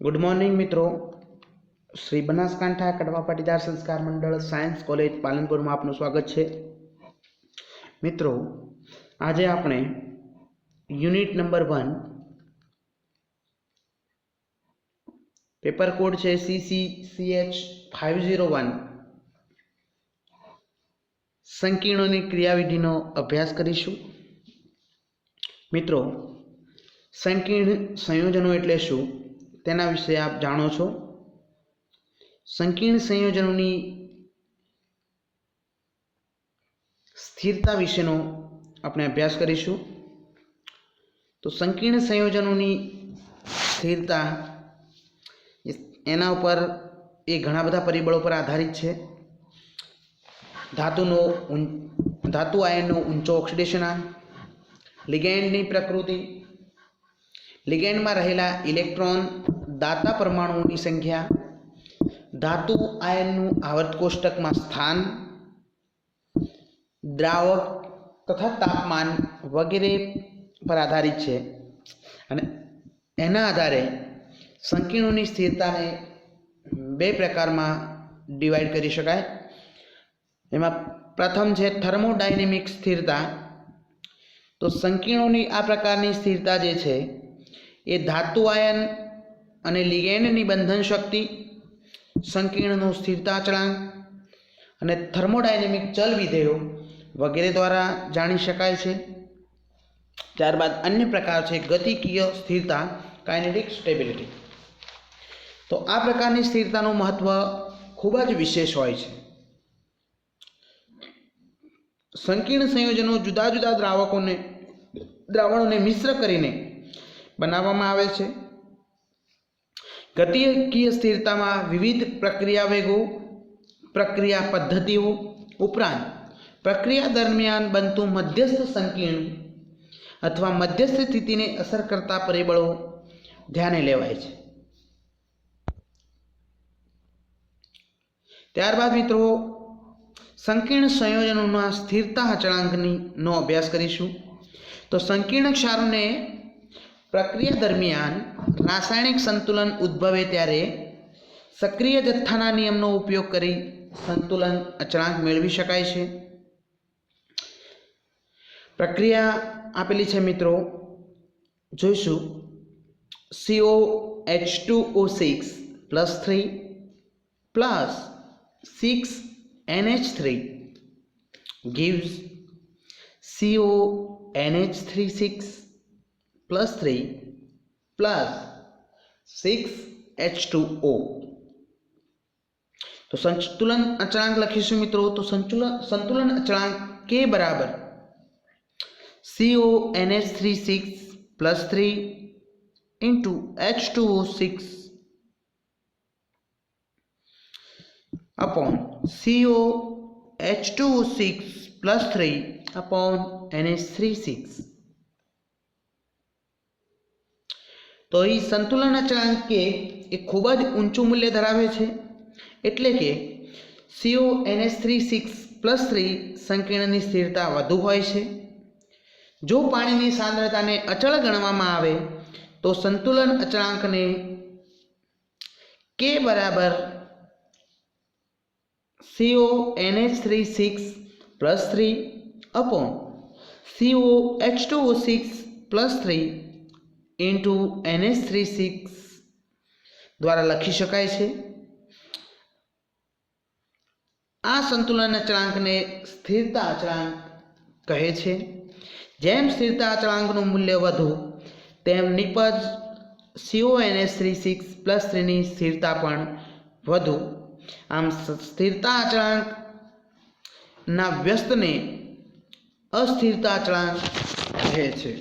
Good morning मित्रों, श्री बनासकांठा कड़वा पाटीदार संस्कार मंडल सायंस कॉलेज पालनपुर में आपનું स्वागत है। मित्रों, आज આપણે यूनिट नंबर 1 पेपर कोड है CCCH 501 संकीर्णोनी क्रियाविधिनो अभ्यास करीशुं। मित्रों, संकीर्ण संयोजनों एटले शुं तेना विषय आप जाणो छो। संकीर्ण संयोजनोनी स्थिरता विशेनो આપણે अभ्यास करीशुं। तो संकीर्ण संयोजनोनी स्थिरता एना पर ए घणा बधा परिबळो पर आधारित छे। धातु आयननो ऊंचो ऑक्सिडेशनांक, लिगेंडनी प्रकृति, लिगेंड में रहेला इलेक्ट्रॉन दाता परमाणुओं की संख्या, धातु आयननु आवर्त कोष्टक में स्थान, द्रावक तथा तापमान वगैरह पर आधारित है। अने एना आधारे संकीर्णों स्थिरता ने बे प्रकार में डिवाइड करी शकाय। एमां प्रथम है थर्मोडायनेमिक स्थिरता। तो संकीर्णों आ प्रकारनी स्थिरता जे छे ए धातु आयन अने लिगेंडनी बंधन शक्ति, संकीर्णनो स्थिरता अचळांक अने थर्मोडायनेमिक चल विधेयो वगैरह द्वारा जाणी शकाय छे। त्यारबाद अन्य प्रकार है गतिकीय स्थिरता, काइनेटिक स्टेबिलिटी। तो आ प्रकारनी स्थिरतानुं महत्व खूब ज विशेष होय छे। संकीर्ण संयोजनों जुदा जुदा द्रावणों मिश्र करीने बनाववामां आवे छे। गतिकीय स्थिरता में विविध प्रक्रिया वेगो, प्रक्रिया पद्धतिओ उपरांत प्रक्रिया दरमियान बनतुं मध्यस्थ संकीर्ण अथवा मध्यस्थ स्थिति ने असर करता परिबळो ध्याने लेवाय छे। त्यारबाद मित्रों, संकीर्ण संयोजनों स्थिरता अचळांकनो अभ्यास करीशुं। तो संकीर्ण क्षारों ने प्रक्रिया दरमियान रासायनिक संतुलन उद्भवे त्यारे सक्रिय जत्थाना नियमनो उपयोग करी संतुलन अचळांक मेळवी शकाय छे। प्रक्रिया आपेली छे मित्रों, जोईशुं। COH2O6 +3 + 6NH3 gives CONH36 +3 + 6H2O। तो संतुलन अचळांक लखीशुं मित्रों। तो संतुलन अचळांक K बराबर CONH36 +3 × H2O6 upon COH2O6 +3 upon NH36। तो ये संतुलन अचळांक के एक खूब ज ऊंचू मूल्य धरावे छे। एटले के CONH36 +3 संकीर्णनी स्थिरता वधु होय छे। जो पाणीनी सांद्रता ने अचल गणवामां आवे तो संतुलन अचळांक ने K बराबर CONH36 +3 upon COH2O6 +3 into NH36 द्वारा लखी शकाय छे। आ संतुलन अचळांक ने स्थिरता अचळांक कहे छे। जेम स्थिरता अचळांकनुं मूल्य वधु तेम निपज CONH36 +3 नी स्थिरता पण वधु। आम स्थिरता अचळांक ना व्यस्त ने अस्थिरता अचळांक कहे छे।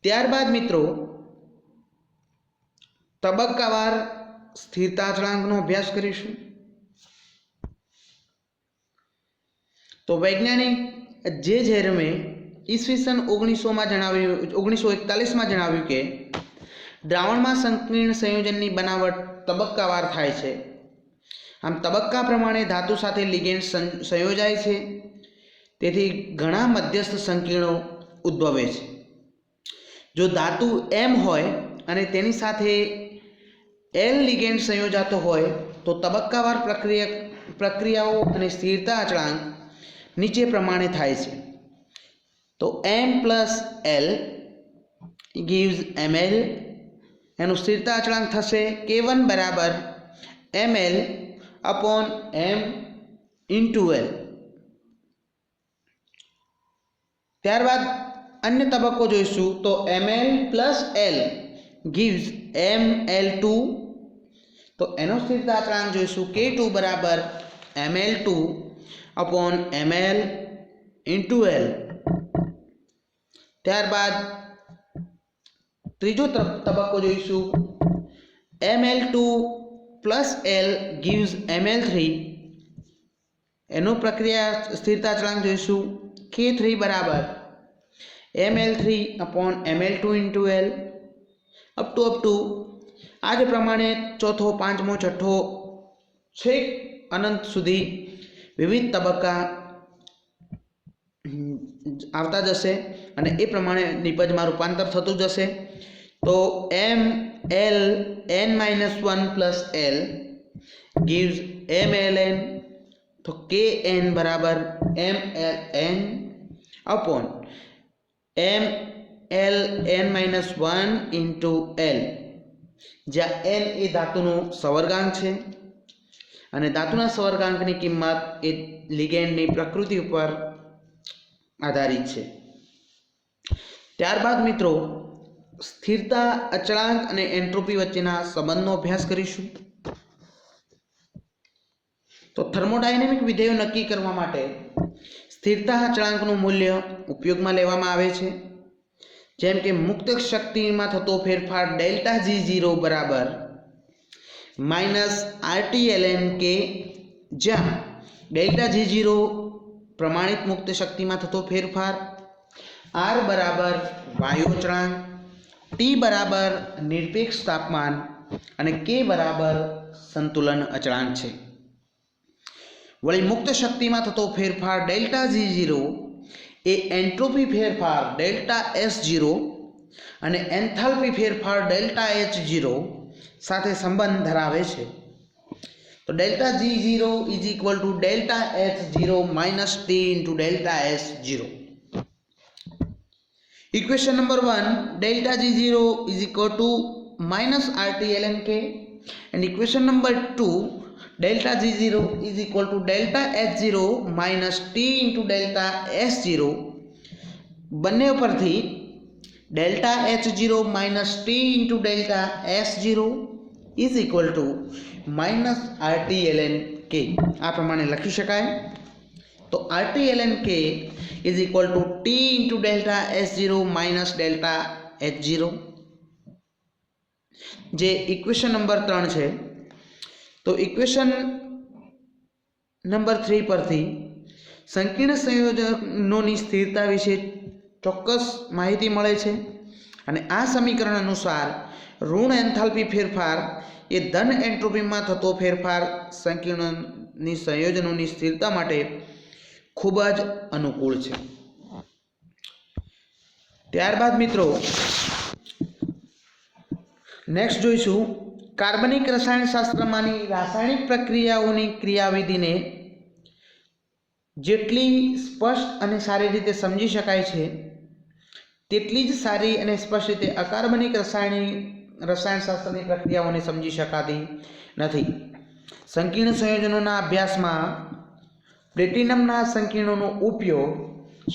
त्यारबाद मित्रों, तबक्कावार स्थिरता अचळांकनो अभ्यास करीशुं। तो वैज्ञानिक जे झेरमे ईस्वीसन 1941 में जणाव्युं के द्रावण में संकीर्ण संयोजननी बनावट तबक्कावार थाय छे। आम तबक्का प्रमाणे धातु साथे लिगेंड संयोजाय छे, तेथी घणा मध्यस्थ संकीर्णो उद्भवे छे। જો ધાતુ M હોય અને તેની સાથે L લિગેન્ડ સંયોજાતો હોય તો તબક્કાવાર પ્રક્રિયાઓ અને સ્થિરતા અચળાંક નીચે પ્રમાણે થાય છે. તો M plus L gives ml, એનું સ્થિરતા અચળાંક થશે K1 બરાબર ml upon m into L. ત્યારબાદ અન્ય તબક્કો જોઈશું તો ml plus L gives ml2, તો એનો સ્થિરતા અચળાંક જોઈશું K2 બરાબર ml2 upon ml into L. ત્યારબાદ ત્રીજો તબક્કો જોઈશું ml2 plus L gives ml3, એનો પ્રક્રિયા સ્થિરતા અચળાંક જોઈશું K3 બરાબર ml3 upon ml2 into L up to આ જ પ્રમાણે ચોથો, પાંચમો, છઠ્ઠો છેક અનંત સુધી વિવિધ તબક્કા આવતા જશે અને એ પ્રમાણે નિપજમાં રૂપાંતર થતું જશે. તો ml n-1 plus L gives mln, તો kn બરાબર mln upon mln-1 into L, જ્યાં n એ ધાતુનો સવર્ગાંક છે અને ધાતુના સવર્ગાંકની કિંમત એ લિગેન્ડની પ્રકૃતિ ઉપર આધારિત છે. ત્યારબાદ મિત્રો સ્થિરતા અચળાંક અને એન્ટ્રોપી વચ્ચેના સંબંધનો અભ્યાસ કરીશું. તો થર્મોડાયનેમિક વિધેયો નક્કી કરવા માટે સ્થિરતા અચળાંકનું મૂલ્ય ઉપયોગમાં લેવામાં આવે છે. જેમ કે મુક્ત શક્તિમાં થતો ફેરફાર ડેલ્ટા G0 બરાબર માઇનસ RT-ln K, જ્યાં ડેલ્ટા G0 પ્રમાણિત મુક્ત શક્તિમાં થતો ફેરફાર, R બરાબર વાયુ અચળાંક, T બરાબર નિરપેક્ષ તાપમાન અને K બરાબર સંતુલન અચળાંક છે. વળી મુક્ત શક્તિમાં થતો ફેરફાર ડેલ્ટા G0 એ એન્ટ્રોપી ફેરફાર ડેલ્ટા S0 અને એન્થાલ્પી ફેરફાર ડેલ્ટા H0 સાથે સંબંધ ધરાવે છે. તો delta G0 is equal to delta H0 minus T into delta S0. Equation number 1, delta G0 is equal to minus RT-ln K, and equation number 2, delta G0 is equal to delta H0 minus T into delta S0. બંને ઉપરથી delta H0 minus T into delta S0 is equal to minus RT-ln K આ પ્રમાણે લખી શકાય. તો RT-ln K is equal to T into delta S0 minus delta H0, જે equation number 3 છે. તો ઇક્વેશન નંબર 3 પરથી સંકીર્ણ સંયોજનોની સ્થિરતા વિશે ચોક્કસ માહિતી મળે છે અને આ સમીકરણ અનુસાર ઋણ એન્થાલ્પી ફેરફાર એ ધન એન્ટ્રોપીમાં થતો ફેરફાર સંકીર્ણની સંયોજનોની સ્થિરતા માટે ખૂબ જ અનુકૂળ છે. ત્યારબાદ મિત્રો નેક્સ્ટ જોઈશું કાર્બનિક રસાયણશાસ્ત્રમાંની રાસાયણિક પ્રક્રિયાઓની ક્રિયાવિધિને જેટલી સ્પષ્ટ અને સારી રીતે સમજી શકાય છે તેટલી જ સારી અને સ્પષ્ટ રીતે અકાર્બનિક રસાયણશાસ્ત્રની પ્રક્રિયાઓને સમજી શકાતી નથી. સંકીર્ણ સંયોજનોના અભ્યાસમાં પ્લેટિનમના સંકીર્ણોનો ઉપયોગ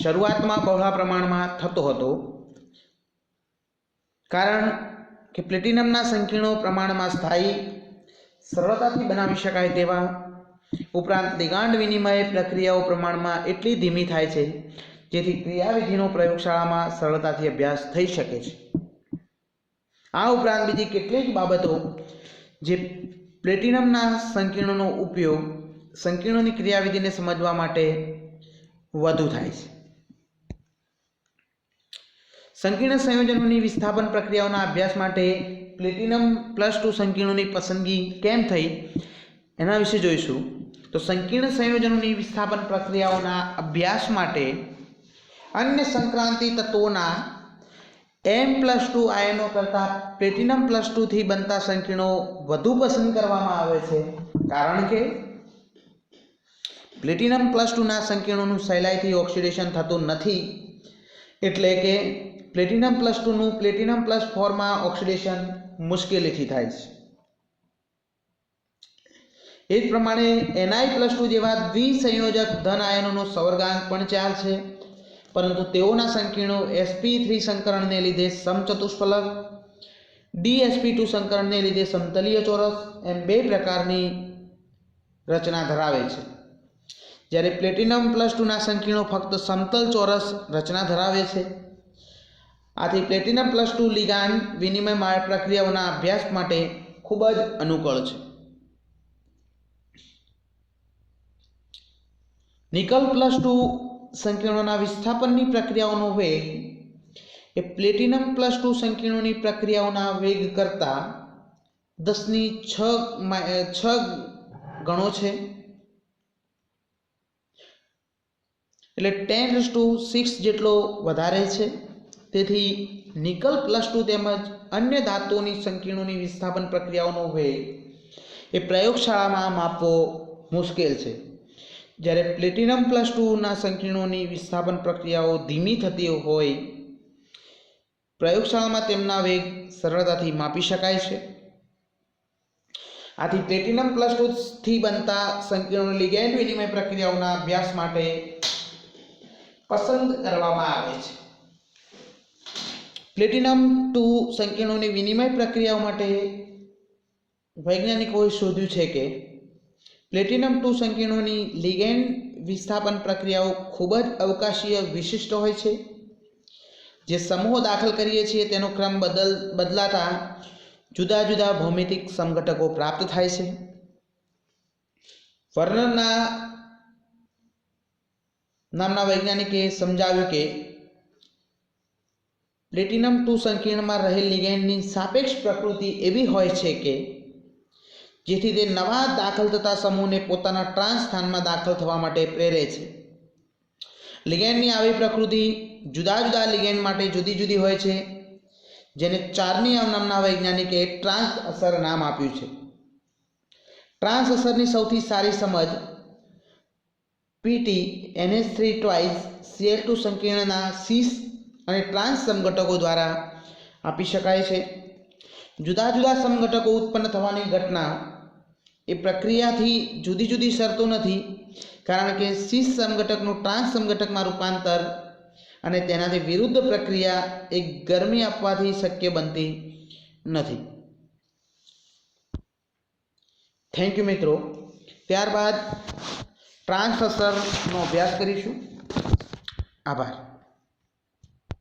શરૂઆતમાં બહોળા પ્રમાણમાં થતો હતો, કારણ કે પ્લેટિનમના સંકીર્ણો પ્રમાણમાં સ્થાયી, સરળતાથી બનાવી શકાય તેવા, ઉપરાંત લિગાન્ડ વિનિમય પ્રક્રિયાઓ પ્રમાણમાં એટલી ધીમી થાય છે જેથી ક્રિયાવિધિનો પ્રયોગશાળામાં સરળતાથી અભ્યાસ થઈ શકે છે. આ ઉપરાંત બીજી કેટલીક બાબતો જે પ્લેટિનમના સંકીર્ણોનો ઉપયોગ સંકીર્ણોની ક્રિયાવિધિને સમજવા માટે વધુ થાય છે. સંકીર્ણ સંયોજનોની વિસ્થાપન પ્રક્રિયાઓના અભ્યાસ માટે પ્લેટિનમ +2 સંકીર્ણોની પસંદગી કેમ થઈ એના વિશે જોઈશું. તો સંકીર્ણ સંયોજનોની વિસ્થાપન પ્રક્રિયાઓના અભ્યાસ માટે અન્ય સંક્રાંતિ તત્વોના Am+2 આયનો કરતાં પ્લેટિનમ+2 થી બનતા સંકીર્ણો વધુ પસંદ કરવામાં આવે છે, કારણ કે પ્લેટિનમ+2 ના સંકીર્ણોનું સહેલાઈથી ઓક્સિડેશન થતું નથી, એટલે કે પ્લેટિનમ+2 નું પ્લેટિનમ+4 માં ઓક્સિડેશન મુશ્કેલીથી થાય છે. એ જ પ્રમાણે Ni+2 જેવા દ્વિસંયોજક ધન આયનોનો સવર્ગાંક પણ 4 છે, પરંતુ તેઓના સંકીર્ણો sp3 સંકરણને લીધે સમચતુષ્ફલક, dsp2 સંકરણને લીધે સમતલીય ચોરસ એમ બે પ્રકારની રચના ધરાવે છે, જ્યારે પ્લેટિનમ+2 ના સંકીર્ણો ફક્ત સમતલ ચોરસ રચના ધરાવે છે. આથી પ્લેટિનમ+2 લિગાન્ડ વિનિમય પ્રક્રિયાઓના અભ્યાસ માટે ખૂબ જ અનુકૂળ છે. નિકલ+2 સંકીર્ણોના વિસ્થાપનની પ્રક્રિયાઓનો વેગ એ પ્લેટિનમ+2 સંકીર્ણોની પ્રક્રિયાઓના વેગ કરતાં 10⁶ ગણો છે, એટલે 10⁶ જેટલો વધારે છે. તેથી નિકલ+2 તેમજ અન્ય ધાતુઓની સંકીર્ણોની વિસ્થાપન પ્રક્રિયાઓનો વેગ એ પ્રયોગશાળામાં માપવો મુશ્કેલ છે, જ્યારે પ્લેટિનમ+2 ના સંકીર્ણોની વિસ્થાપન પ્રક્રિયાઓ ધીમી થતી હોય પ્રયોગશાળામાં તેમના વેગ સરળતાથી માપી શકાય છે. આથી પ્લેટિનમ+2 થી બનતા સંકીર્ણો લિગેન્ડ વિનિમય પ્રક્રિયાઓના અભ્યાસ માટે પસંદ કરવામાં આવે છે. પ્લેટિનમ2 સંકીર્ણોની વિનિમય પ્રક્રિયાઓ માટે વૈજ્ઞાનિકોએ શોધ્યું છે કે પ્લેટિનમ2 સંકીર્ણોની લિગેન્ડ વિસ્થાપન પ્રક્રિયાઓ ખૂબ જ અવકાશીય વિશિષ્ટ હોય છે. જે સમૂહો દાખલ કરીએ છીએ તેનો ક્રમ બદલાતા જુદા જુદા ભૌમિતિક સમઘટકો પ્રાપ્ત થાય છે. વર્નરના નામના વૈજ્ઞાનિકે સમજાવ્યું કે પ્લેટિનમ2 સંકીર્ણમાં રહેલ લિગેન્ડની સાપેક્ષ પ્રકૃતિ એવી હોય છે કે જેથી તે નવા દાખલ થતા સમૂહને પોતાના ટ્રાન્સ સ્થાનમાં દાખલ થવા માટે પ્રેરે છે. લિગેન્ડની આવી પ્રકૃતિ જુદા જુદા લિગેન્ડ માટે જુદી જુદી હોય છે, જેને ચાર્નિયવ નામના વૈજ્ઞાનિકે ટ્રાન્સ અસર નામ આપ્યું છે. ટ્રાન્સ અસરની સૌથી સારી સમજ PT NH3 ટ્વાઇસ Cl2 સંકીર્ણના સીસ અને ટ્રાન્સ સમઘટકો દ્વારા આપી શકાય છે. જુદા જુદા સમઘટકો ઉત્પન્ન થવાની ઘટના એ પ્રક્રિયાથી જુદી જુદી શરતો નથી, કારણ કે સીસ સમઘટકનું ટ્રાન્સ સમઘટકમાં રૂપાંતર અને તેનાથી વિરુદ્ધ પ્રક્રિયા એક ગરમી આપવાથી શક્ય બનતી નથી. થેન્ક યુ મિત્રો. ત્યારબાદ ટ્રાન્સ અસરનો અભ્યાસ કરીશું. આભાર.